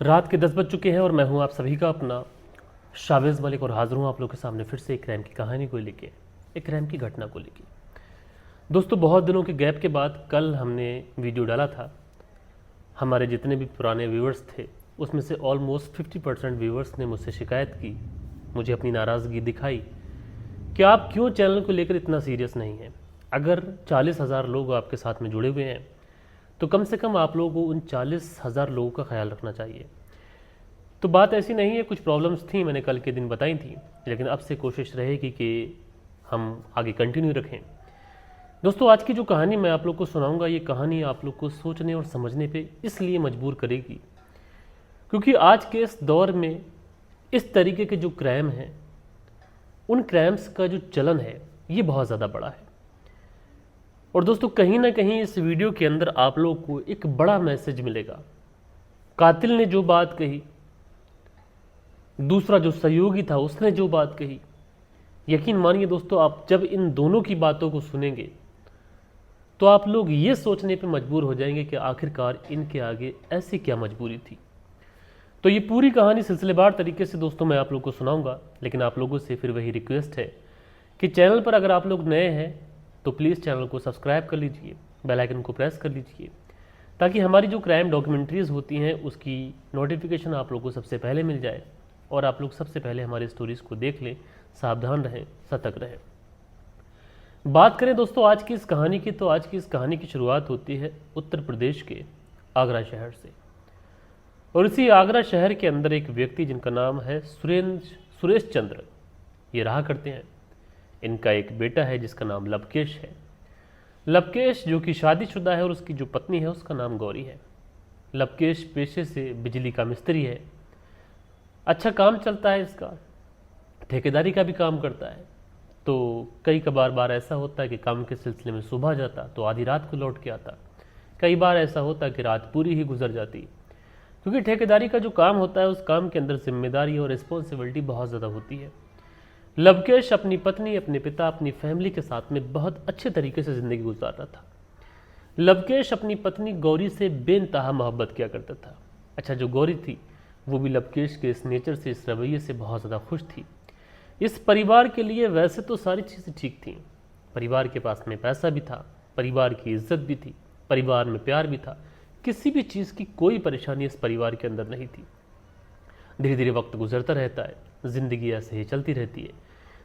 रात के 10 बज चुके हैं और मैं हूं आप सभी का अपना शावेज़ मलिक और हाजिर हूं आप लोगों के सामने फिर से एक क्राइम की कहानी को लेके, एक क्राइम की घटना को लेके। दोस्तों, बहुत दिनों के गैप के बाद कल हमने वीडियो डाला था। हमारे जितने भी पुराने व्यूअर्स थे उसमें से ऑलमोस्ट 50% व्यूअर्स ने मुझसे शिकायत की, मुझे अपनी नाराज़गी दिखाई कि आप क्यों चैनल को लेकर इतना सीरियस नहीं हैं। अगर 40,000 लोग आपके साथ में जुड़े हुए हैं तो कम से कम आप लोगों को उन 40,000 लोगों का ख्याल रखना चाहिए। तो बात ऐसी नहीं है, कुछ प्रॉब्लम्स थी, मैंने कल के दिन बताई थी, लेकिन अब से कोशिश रहेगी कि हम आगे कंटिन्यू रखें। दोस्तों, आज की जो कहानी मैं आप लोग को सुनाऊंगा, ये कहानी आप लोग को सोचने और समझने पे इसलिए मजबूर करेगी क्योंकि आज के इस दौर में इस तरीके के जो क्राइम हैं, उन क्राइम्स का जो चलन है ये बहुत ज़्यादा बड़ा है। और दोस्तों, कहीं ना कहीं इस वीडियो के अंदर आप लोगों को एक बड़ा मैसेज मिलेगा। कातिल ने जो बात कही, दूसरा जो सहयोगी था उसने जो बात कही, यकीन मानिए दोस्तों, आप जब इन दोनों की बातों को सुनेंगे तो आप लोग ये सोचने पे मजबूर हो जाएंगे कि आखिरकार इनके आगे ऐसी क्या मजबूरी थी। तो ये पूरी कहानी सिलसिलेवार तरीके से दोस्तों मैं आप लोग को सुनाऊंगा, लेकिन आप लोगों से फिर वही रिक्वेस्ट है कि चैनल पर अगर आप लोग नए हैं तो प्लीज़ चैनल को सब्सक्राइब कर लीजिए, बेल आइकन को प्रेस कर लीजिए, ताकि हमारी जो क्राइम डॉक्यूमेंट्रीज़ होती हैं उसकी नोटिफिकेशन आप लोग को सबसे पहले मिल जाए और आप लोग सबसे पहले हमारे स्टोरीज़ को देख लें। सावधान रहें, सतर्क रहें। बात करें दोस्तों आज की इस कहानी की, तो आज की इस कहानी की शुरुआत होती है उत्तर प्रदेश के आगरा शहर से। और इसी आगरा शहर के अंदर एक व्यक्ति जिनका नाम है सुरेश चंद्र, ये रहा करते हैं। इनका एक बेटा है जिसका नाम लवकेश है। लवकेश जो कि शादीशुदा है और उसकी जो पत्नी है उसका नाम गौरी है। लवकेश पेशे से बिजली का मिस्त्री है, अच्छा काम चलता है इसका, ठेकेदारी का भी काम करता है। तो कई बार ऐसा होता है कि काम के सिलसिले में सुबह जाता तो आधी रात को लौट के आता। कई बार ऐसा होता कि रात पूरी ही गुजर जाती, क्योंकि ठेकेदारी का जो काम होता है उस काम के अंदर जिम्मेदारी और रिस्पॉन्सिबिलिटी बहुत ज़्यादा होती है। लवकेश अपनी पत्नी, अपने पिता, अपनी फैमिली के साथ में बहुत अच्छे तरीके से ज़िंदगी गुजार रहा था। लवकेश अपनी पत्नी गौरी से बेइंतहा मोहब्बत किया करता था। अच्छा, जो गौरी थी वो भी लवकेश के इस नेचर से, इस रवैये से बहुत ज़्यादा खुश थी। इस परिवार के लिए वैसे तो सारी चीज़ें ठीक थीं। परिवार के पास में पैसा भी था, परिवार की इज्जत भी थी, परिवार में प्यार भी था, किसी भी चीज़ की कोई परेशानी इस परिवार के अंदर नहीं थी। धीरे धीरे वक्त गुजरता रहता है, ज़िंदगी ऐसे ही चलती रहती है।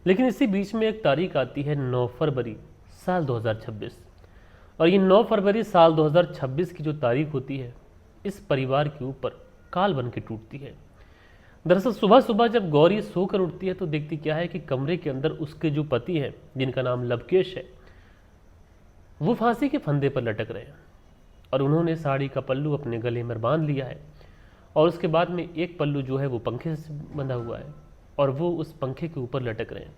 लेकिन इसी बीच में एक तारीख आती है 9 फरवरी साल 2026। और ये 9 फरवरी साल 2026 की जो तारीख होती है, इस परिवार के ऊपर काल बन के टूटती है। दरअसल सुबह सुबह जब गौरी सोकर उठती है तो देखती क्या है कि कमरे के अंदर उसके जो पति हैं, जिनका नाम लवकेश है, वो फांसी के फंदे पर लटक रहे हैं। और उन्होंने साड़ी का पल्लू अपने गले में बांध लिया है और उसके बाद में एक पल्लू जो है वो पंखे से बंधा हुआ है और वो उस पंखे के ऊपर लटक रहे हैं।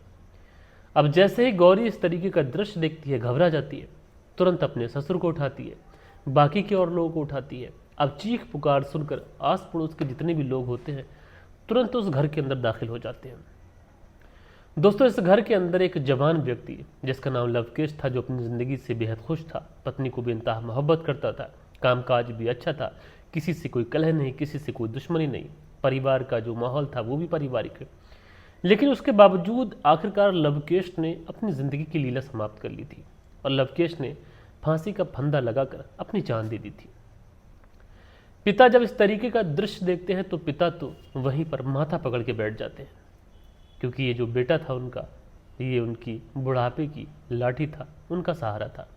अब जैसे ही गौरी इस तरीके का दृश्य देखती है, घबरा जाती है, तुरंत अपने ससुर को उठाती है, बाकी के और लोगों को उठाती है। अब चीख पुकार सुनकर आस पड़ोस के जितने भी लोग होते हैं तुरंत उस घर के अंदर दाखिल हो जाते हैं। दोस्तों, इस घर के अंदर एक जवान व्यक्ति जिसका नाम लवकेश था, जो अपनी ज़िंदगी से बेहद खुश था, पत्नी को बेइंतहा मोहब्बत करता था, कामकाज भी अच्छा था, किसी से कोई कलह नहीं, किसी से कोई दुश्मनी नहीं, परिवार का जो माहौल था वो भी पारिवारिक है। लेकिन उसके बावजूद आखिरकार लवकेश ने अपनी ज़िंदगी की लीला समाप्त कर ली थी और लवकेश ने फांसी का फंदा लगाकर अपनी जान दे दी थी। पिता जब इस तरीके का दृश्य देखते हैं तो पिता तो वहीं पर माथा पकड़ के बैठ जाते हैं, क्योंकि ये जो बेटा था उनका, ये उनकी बुढ़ापे की लाठी था, उनका सहारा था।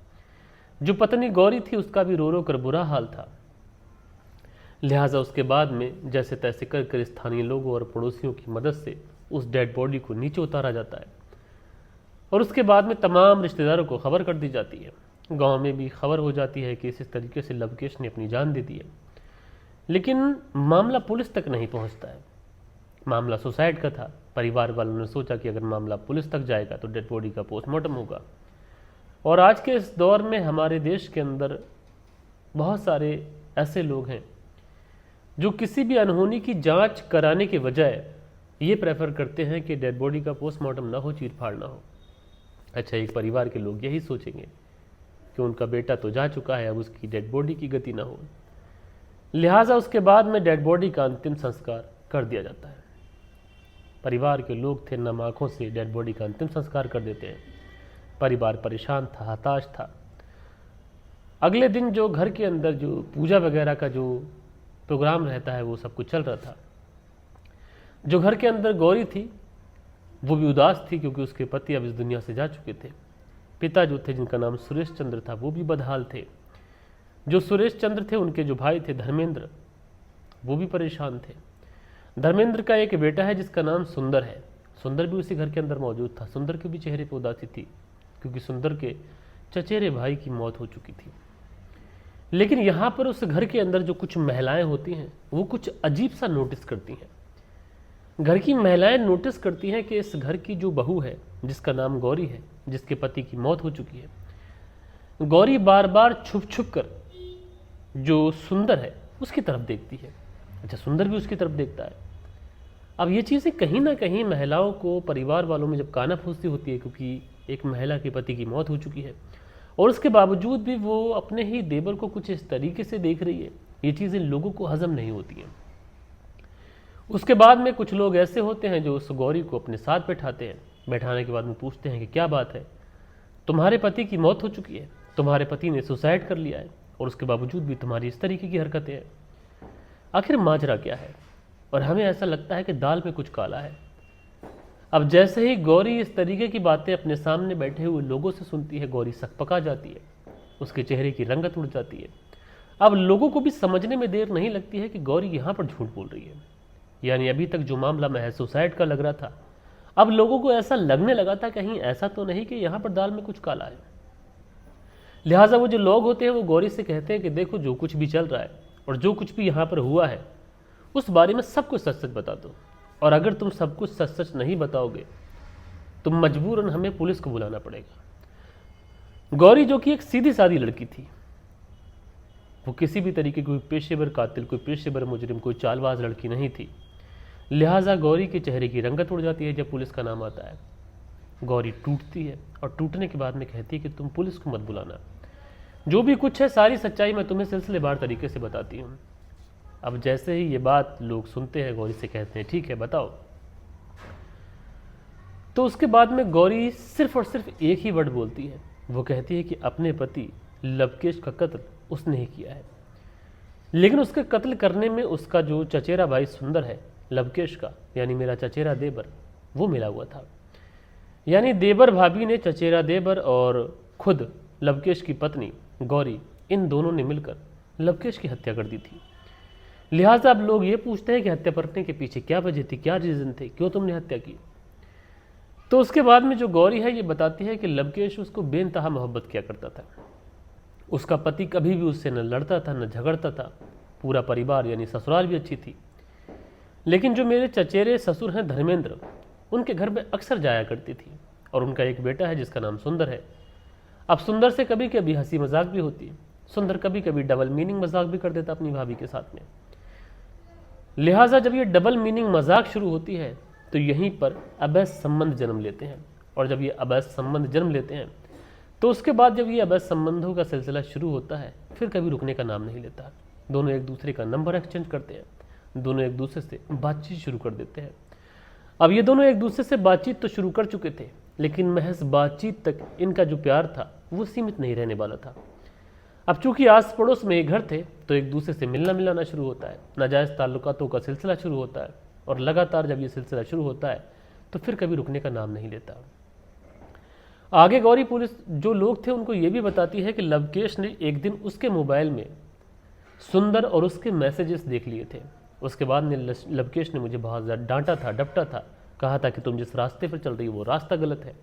जो पत्नी गौरी थी उसका भी रो रो कर बुरा हाल था। लिहाजा उसके बाद में जैसे तैसे कर कर स्थानीय लोगों और पड़ोसियों की मदद से उस डेड बॉडी को नीचे उतारा जाता है और उसके बाद में तमाम रिश्तेदारों को खबर कर दी जाती है। गांव में भी खबर हो जाती है कि इस तरीके से लवकेश ने अपनी जान दे दी है। लेकिन मामला पुलिस तक नहीं पहुंचता है। मामला सुसाइड का था। परिवार वालों ने सोचा कि अगर मामला पुलिस तक जाएगा तो डेड बॉडी का पोस्टमार्टम होगा। और आज के इस दौर में हमारे देश के अंदर बहुत सारे ऐसे लोग हैं जो किसी भी अनहोनी की जांच कराने के बजाय ये प्रेफर करते हैं कि डेड बॉडी का पोस्टमार्टम ना हो, चीर फाड़ ना हो। अच्छा, एक परिवार के लोग यही सोचेंगे कि उनका बेटा तो जा चुका है, अब उसकी डेड बॉडी की गति ना हो। लिहाजा उसके बाद में डेड बॉडी का अंतिम संस्कार कर दिया जाता है। परिवार के लोग थे, नम आंखों से डेड बॉडी का अंतिम संस्कार कर देते हैं। परिवार परेशान था, हताश था। अगले दिन जो घर के अंदर जो पूजा वगैरह का जो प्रोग्राम रहता है वो सब कुछ चल रहा था। जो घर के अंदर गौरी थी वो भी उदास थी, क्योंकि उसके पति अब इस दुनिया से जा चुके थे। पिता जो थे, जिनका नाम सुरेश चंद्र था, वो भी बदहाल थे। जो सुरेश चंद्र थे, उनके जो भाई थे धर्मेंद्र, वो भी परेशान थे। धर्मेंद्र का एक बेटा है जिसका नाम सुंदर है। सुंदर भी उसी घर के अंदर मौजूद था। सुंदर के भी चेहरे पर उदासी थी, क्योंकि सुंदर के चचेरे भाई की मौत हो चुकी थी। लेकिन यहाँ पर उस घर के अंदर जो कुछ महिलाएं होती हैं वो कुछ अजीब सा नोटिस करती हैं। घर की महिलाएं नोटिस करती हैं कि इस घर की जो बहू है, जिसका नाम गौरी है, जिसके पति की मौत हो चुकी है, गौरी बार बार छुप छुप कर जो सुंदर है उसकी तरफ देखती है। अच्छा, सुंदर भी उसकी तरफ देखता है। अब ये चीज़ें कहीं ना कहीं महिलाओं को, परिवार वालों में जब काना फूसती होती है, क्योंकि एक महिला के पति की मौत हो चुकी है और उसके बावजूद भी वो अपने ही देवर को कुछ इस तरीके से देख रही है, ये चीज़ें लोगों को हजम नहीं होती हैं। उसके बाद में कुछ लोग ऐसे होते हैं जो उस गौरी को अपने साथ बैठाते हैं। बैठाने के बाद में पूछते हैं कि क्या बात है, तुम्हारे पति की मौत हो चुकी है, तुम्हारे पति ने सुसाइड कर लिया है और उसके बावजूद भी तुम्हारी इस तरीके की हरकतें हैं, आखिर माजरा क्या है। और हमें ऐसा लगता है कि दाल में कुछ काला है। अब जैसे ही गौरी इस तरीके की बातें अपने सामने बैठे हुए लोगों से सुनती है, गौरी सकपका जाती है, उसके चेहरे की रंगत उड़ जाती है। अब लोगों को भी समझने में देर नहीं लगती है कि गौरी यहाँ पर झूठ बोल रही है। यानी अभी तक जो मामला महज सुसाइड का लग रहा था, अब लोगों को ऐसा लगने लगा था कहीं ऐसा तो नहीं कि यहाँ पर दाल में कुछ काला है। लिहाजा वो जो लोग होते हैं वो गौरी से कहते हैं कि देखो, जो कुछ भी चल रहा है और जो कुछ भी यहाँ पर हुआ है उस बारे में सब कुछ सच सच बता दो, और अगर तुम सब कुछ सच सच नहीं बताओगे तो मजबूरन हमें पुलिस को बुलाना पड़ेगा। गौरी जो कि एक सीधी सादी लड़की थी, वो किसी भी तरीके कोई पेशेवर कातिल, कोई पेशेवर मुजरिम, कोई चालबाज लड़की नहीं थी। लिहाजा गौरी के चेहरे की रंगत उड़ जाती है जब पुलिस का नाम आता है। गौरी टूटती है और टूटने के बाद में कहती है कि तुम पुलिस को मत बुलाना, जो भी कुछ है सारी सच्चाई मैं तुम्हें सिलसिलेवार तरीके से बताती हूँ। अब जैसे ही ये बात लोग सुनते हैं, गौरी से कहते हैं ठीक है बताओ। तो उसके बाद में गौरी सिर्फ और सिर्फ एक ही वर्ड बोलती है। वो कहती है कि अपने पति लवकेश का कत्ल उसने ही किया है, लेकिन उसके कत्ल करने में उसका जो चचेरा भाई सुंदर है, लवकेश का, यानी मेरा चचेरा देवर, वो मिला हुआ था। यानी देवर भाभी ने, चचेरा देवर और खुद लवकेश की पत्नी गौरी, इन दोनों ने मिलकर लवकेश की हत्या कर दी थी। लिहाजा अब लोग ये पूछते हैं कि हत्या करने के पीछे क्या वजह थी, क्या रीजन थे, क्यों तुमने हत्या की। तो उसके बाद में जो गौरी है ये बताती है कि लवकेश उसको बेइंतहा मोहब्बत किया करता था। उसका पति कभी भी उससे न लड़ता था न झगड़ता था। पूरा परिवार यानी ससुराल भी अच्छी थी, लेकिन जो मेरे चचेरे ससुर हैं धर्मेंद्र, उनके घर में अक्सर जाया करती थी। और उनका एक बेटा है जिसका नाम सुंदर है। अब सुंदर से कभी कभी हंसी मजाक भी होती है। सुंदर कभी कभी डबल मीनिंग मजाक भी कर देता अपनी भाभी के साथ में। लिहाजा जब ये डबल मीनिंग मजाक शुरू होती है तो यहीं पर अवैध संबंध जन्म लेते हैं। और जब ये अवैध संबंध जन्म लेते हैं तो उसके बाद जब ये अवैध संबंधों का सिलसिला शुरू होता है, फिर कभी रुकने का नाम नहीं लेता। दोनों एक दूसरे का नंबर एक्सचेंज करते हैं, दोनों एक दूसरे से बातचीत शुरू कर देते हैं। अब ये दोनों एक दूसरे से बातचीत तो शुरू कर चुके थे, लेकिन महज बातचीत तक इनका जो प्यार था वो सीमित नहीं रहने वाला था। अब चूंकि आस पड़ोस में एक घर थे तो एक दूसरे से मिलना मिलाना शुरू होता है, नाजायज़ ताल्लुकातों का सिलसिला शुरू होता है। और लगातार जब ये सिलसिला शुरू होता है तो फिर कभी रुकने का नाम नहीं लेता। आगे गौरी पुलिस जो लोग थे उनको ये भी बताती है कि लवकेश ने एक दिन उसके मोबाइल में सुंदर और उसके मैसेजेस देख लिए थे। उसके बाद में लवकेश ने मुझे बहुत ज़्यादा डांटा था, डपटा था, कहा था कि तुम जिस रास्ते पर चल रही हो वो रास्ता गलत है।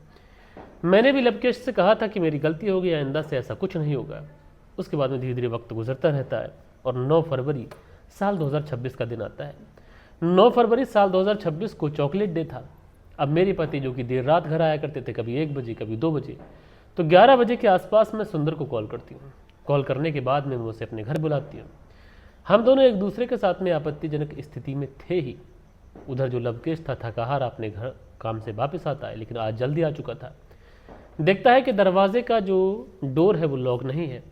मैंने भी लवकेश से कहा था कि मेरी गलती होगी, आइंदा से ऐसा कुछ नहीं होगा। उसके बाद में धीरे धीरे वक्त गुजरता रहता है और 9 फरवरी साल 2026 का दिन आता है। 9 फरवरी साल 2026 को चॉकलेट डे था। अब मेरे पति जो कि देर रात घर आया करते थे, कभी 1 बजे कभी 2 बजे, तो 11 बजे के आसपास मैं सुंदर को कॉल करती हूँ। कॉल करने के बाद मैं उसे अपने घर बुलाती हूँ। हम दोनों एक दूसरे के साथ में आपत्तिजनक स्थिति में थे ही। उधर जो लवकेश था थकाहार अपने घर काम से वापस आता है, लेकिन आज जल्दी आ चुका था। देखता है कि दरवाजे का जो डोर है वो लॉक नहीं है।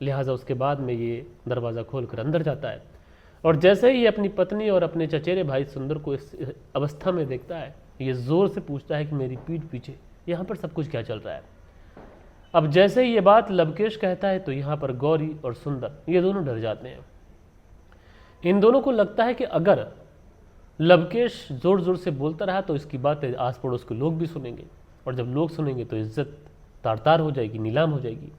लिहाजा उसके बाद में ये दरवाज़ा खोल कर अंदर जाता है और जैसे ही ये अपनी पत्नी और अपने चचेरे भाई सुंदर को इस अवस्था में देखता है, ये जोर से पूछता है कि मेरी पीठ पीछे यहाँ पर सब कुछ क्या चल रहा है। अब जैसे ही ये बात लवकेश कहता है तो यहाँ पर गौरी और सुंदर ये दोनों डर जाते हैं। इन दोनों को लगता है कि अगर लवकेश जोर जोर से बोलता रहा तो इसकी बातें आस पड़ोस के लोग भी सुनेंगे, और जब लोग सुनेंगे तो इज्जत तार तार हो जाएगी, नीलाम हो जाएगी।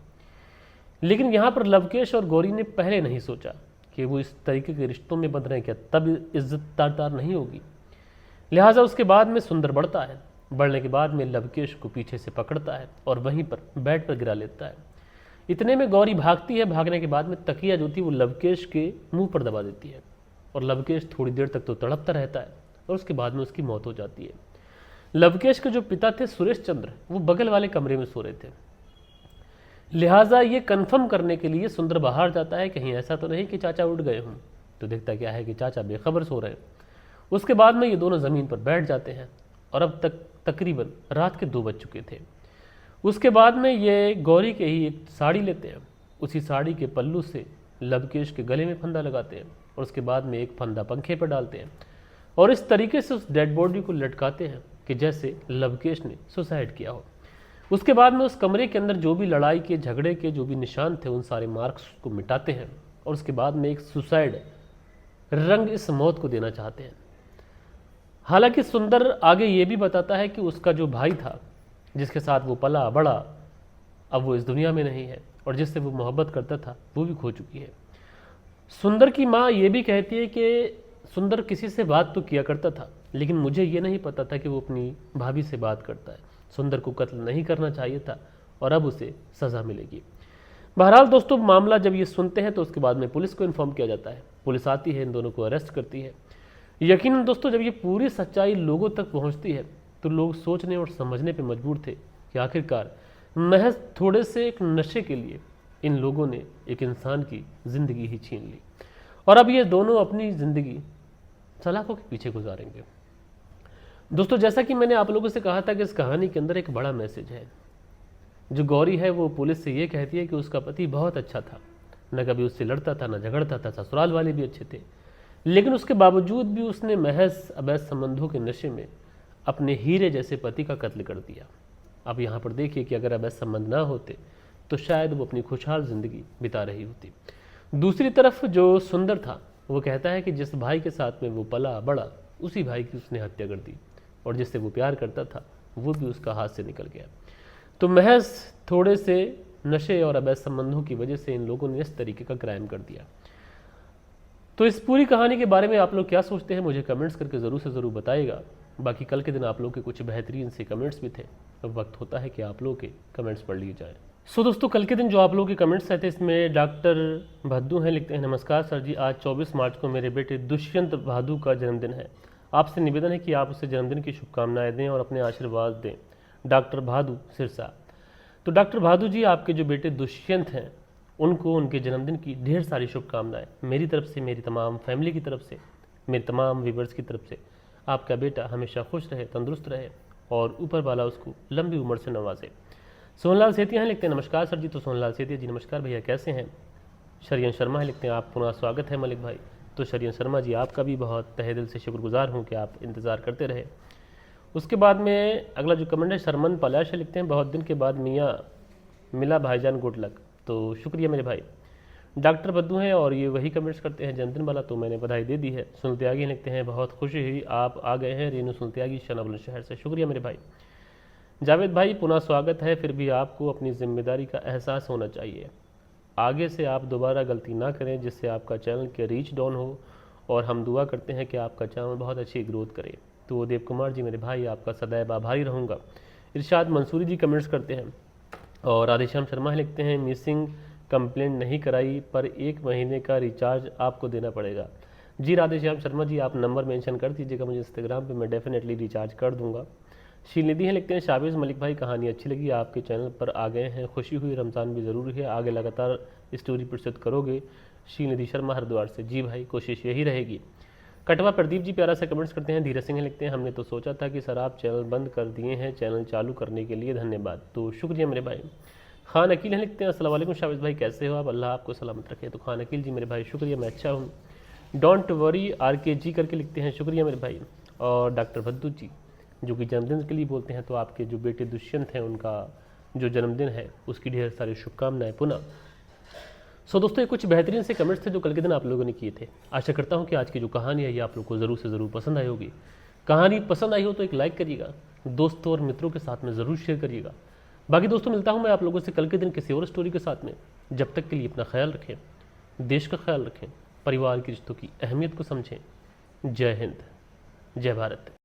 लेकिन यहाँ पर लवकेश और गौरी ने पहले नहीं सोचा कि वो इस तरीके के रिश्तों में बंध रहे हैं, क्या तब इज्जत तार तार नहीं होगी। लिहाजा उसके बाद में सुंदर बढ़ता है। बढ़ने के बाद में लवकेश को पीछे से पकड़ता है और वहीं पर बेड पर गिरा लेता है। इतने में गौरी भागती है। भागने के बाद में तकिया जो थी वो लवकेश के मुंह पर दबा देती है, और लवकेश थोड़ी देर तक तो तड़पता रहता है और उसके बाद में उसकी मौत हो जाती है। लवकेश के जो पिता थे सुरेश चंद्र, वो बगल वाले कमरे में सो रहे थे। लिहाजा ये कन्फर्म करने के लिए सुंदर बाहर जाता है, कहीं ऐसा तो नहीं कि चाचा उठ गए हों। तो देखता क्या है कि चाचा बेखबर सो रहे हैं। उसके बाद में ये दोनों ज़मीन पर बैठ जाते हैं, और अब तक तकरीबन रात के 2 बज चुके थे। उसके बाद में ये गौरी के ही एक साड़ी लेते हैं, उसी साड़ी के पल्लू से लवकेश के गले में फंदा लगाते हैं, और उसके बाद में एक फंदा पंखे पर डालते हैं, और इस तरीके से उस डेड बॉडी को लटकाते हैं कि जैसे लवकेश ने सुसाइड किया हो। उसके बाद में उस कमरे के अंदर जो भी लड़ाई के झगड़े के जो भी निशान थे उन सारे मार्क्स को मिटाते हैं, और उसके बाद में एक सुसाइड रंग इस मौत को देना चाहते हैं। हालांकि सुंदर आगे ये भी बताता है कि उसका जो भाई था, जिसके साथ वो पला बड़ा, अब वो इस दुनिया में नहीं है, और जिससे वो मोहब्बत करता था वो भी खो चुकी है। सुंदर की माँ ये भी कहती है कि सुंदर किसी से बात तो किया करता था, लेकिन मुझे ये नहीं पता था कि वो अपनी भाभी से बात करता है। सुंदर को कत्ल नहीं करना चाहिए था, और अब उसे सज़ा मिलेगी। बहरहाल दोस्तों, मामला जब ये सुनते हैं तो उसके बाद में पुलिस को इन्फॉर्म किया जाता है। पुलिस आती है, इन दोनों को अरेस्ट करती है। यकीनन दोस्तों, जब ये पूरी सच्चाई लोगों तक पहुंचती है तो लोग सोचने और समझने पर मजबूर थे कि आखिरकार महज थोड़े से एक नशे के लिए इन लोगों ने एक इंसान की ज़िंदगी ही छीन ली, और अब ये दोनों अपनी ज़िंदगी सलाखों के पीछे गुजारेंगे। दोस्तों, जैसा कि मैंने आप लोगों से कहा था कि इस कहानी के अंदर एक बड़ा मैसेज है। जो गौरी है वो पुलिस से ये कहती है कि उसका पति बहुत अच्छा था, न कभी उससे लड़ता था, न झगड़ता था, ससुराल वाले भी अच्छे थे, लेकिन उसके बावजूद भी उसने महज अवैध संबंधों के नशे में अपने हीरे जैसे पति का कत्ल कर दिया। अब यहाँ पर देखिए कि अगर अवैध संबंध ना होते तो शायद वो अपनी खुशहाल ज़िंदगी बिता रही होती। दूसरी तरफ जो सुंदर था वो कहता है कि जिस भाई के साथ में वो पला बड़ा, उसी भाई की उसने हत्या कर दी, और जिससे वो प्यार करता था वो भी उसका हाथ से निकल गया। तो महज थोड़े से नशे और अवैध संबंधों की वजह से इन लोगों ने इस तरीके का क्राइम कर दिया। तो इस पूरी कहानी के बारे में आप लोग क्या सोचते हैं, मुझे कमेंट्स करके ज़रूर से ज़रूर बताइएगा। बाकी कल के दिन आप लोग के कुछ बेहतरीन से कमेंट्स भी थे, अब वक्त होता है कि आप लोग के कमेंट्स पढ़ लिए जाएँ। सो दोस्तों, कल के दिन जो आप लोगों के कमेंट्स आए थे, इसमें डॉक्टर भद्दू हैं, लिखते हैं नमस्कार सर जी, आज 24 मार्च को मेरे बेटे दुष्यंत भादु का जन्मदिन है। आपसे निवेदन है कि आप उसे जन्मदिन की शुभकामनाएं दें और अपने आशीर्वाद दें। डॉक्टर भादु सिरसा। तो डॉक्टर भादु जी, आपके जो बेटे दुष्यंत हैं उनको उनके जन्मदिन की ढेर सारी शुभकामनाएं मेरी तरफ से, मेरी तमाम फैमिली की तरफ से, मेरे तमाम व्यूवर्स की तरफ से। आपका बेटा हमेशा खुश रहे, तंदुरुस्त रहे, और ऊपर वाला उसको लंबी उम्र से नवाजे। सोनलाल सेतिया हैं, लिखते हैं नमस्कार सर जी। तो सोनलाल सेतिया जी नमस्कार भैया, कैसे हैं। शरियन शर्मा है, लिखते हैं आप पुनः स्वागत है मलिक भाई। तो शरियन शर्मा जी, आपका भी बहुत तहे दिल से शुक्रगुजार हूँ कि आप इंतज़ार करते रहे। उसके बाद में अगला जो कमेंट है शरमन पलाश है, लिखते हैं बहुत दिन के बाद मियाँ मिला भाईजान, गुड लक। तो शुक्रिया मेरे भाई। डॉक्टर बद्दू हैं और ये वही कमेंट्स करते हैं जन्मदिन वाला, तो मैंने बधाई दे दी है। सुनील त्यागी लिखते हैं बहुत खुशी हुई आप आ गए हैं, रेनू सुनील त्यागी शनाबुल शहर से, शुक्रिया मेरे भाई। जावेद भाई, पुनः स्वागत है, फिर भी आपको अपनी जिम्मेदारी का एहसास होना चाहिए। आगे से आप दोबारा गलती ना करें जिससे आपका चैनल के रीच डाउन हो, और हम दुआ करते हैं कि आपका चैनल बहुत अच्छी ग्रोथ करे। तो देव कुमार जी मेरे भाई, आपका सदैव आभारी रहूँगा। इरशाद मंसूरी जी कमेंट्स करते हैं, और राधेश्याम शर्मा लिखते हैं मिसिंग कंप्लेंट नहीं कराई पर 1 महीने का रिचार्ज आपको देना पड़ेगा। जी राधेश्याम शर्मा जी, आप नंबर मेंशन कर दीजिएगा मुझे इंस्टाग्राम पे, मैं डेफिनेटली रिचार्ज कर दूंगा। शीलनिधि हैं, लिखते हैं शाबिज़ मलिक भाई, कहानी अच्छी लगी, आपके चैनल पर आ गए हैं, खुशी हुई, रमज़ान भी ज़रूरी है, आगे लगातार स्टोरी प्रस्तुत करोगे। शीलनिधि शर्मा हरिद्वार से। जी भाई, कोशिश यही रहेगी। कटवा प्रदीप जी प्यारा से कमेंट्स करते हैं। धीरज सिंह लिखते हैं हमने तो सोचा था कि सर आप चैनल बंद कर दिए हैं, चैनल चालू करने के लिए धन्यवाद। तो शुक्रिया मेरे भाई। खान अकील हैं, लिखते हैं अस्सलाम वालेकुम शाबिज़ भाई, कैसे हो आप, अल्लाह आपको सलामत रखे। तो खान अकील जी मेरे भाई शुक्रिया, मैं अच्छा हूँ। डोंट वरी RKG करके लिखते हैं, शुक्रिया मेरे भाई। और डॉक्टर भद्दू जी जो कि जन्मदिन के लिए बोलते हैं, तो आपके जो बेटे दुष्यंत हैं उनका जो जन्मदिन है उसकी ढेर सारी शुभकामनाएं पुनः। सो दोस्तों ये कुछ बेहतरीन से कमेंट्स थे जो कल के दिन आप लोगों ने किए थे। आशा करता हूँ कि आज की जो कहानी है ये आप लोग को ज़रूर से ज़रूर पसंद आई होगी। कहानी पसंद आई हो तो एक लाइक करिएगा, दोस्तों और मित्रों के साथ में ज़रूर शेयर करिएगा। बाकी दोस्तों मिलता हूँ मैं आप लोगों से कल के दिन किसी और स्टोरी के साथ में। जब तक के लिए अपना ख्याल रखें, देश का ख्याल रखें, परिवार के रिश्तों की अहमियत को समझें। जय हिंद, जय भारत।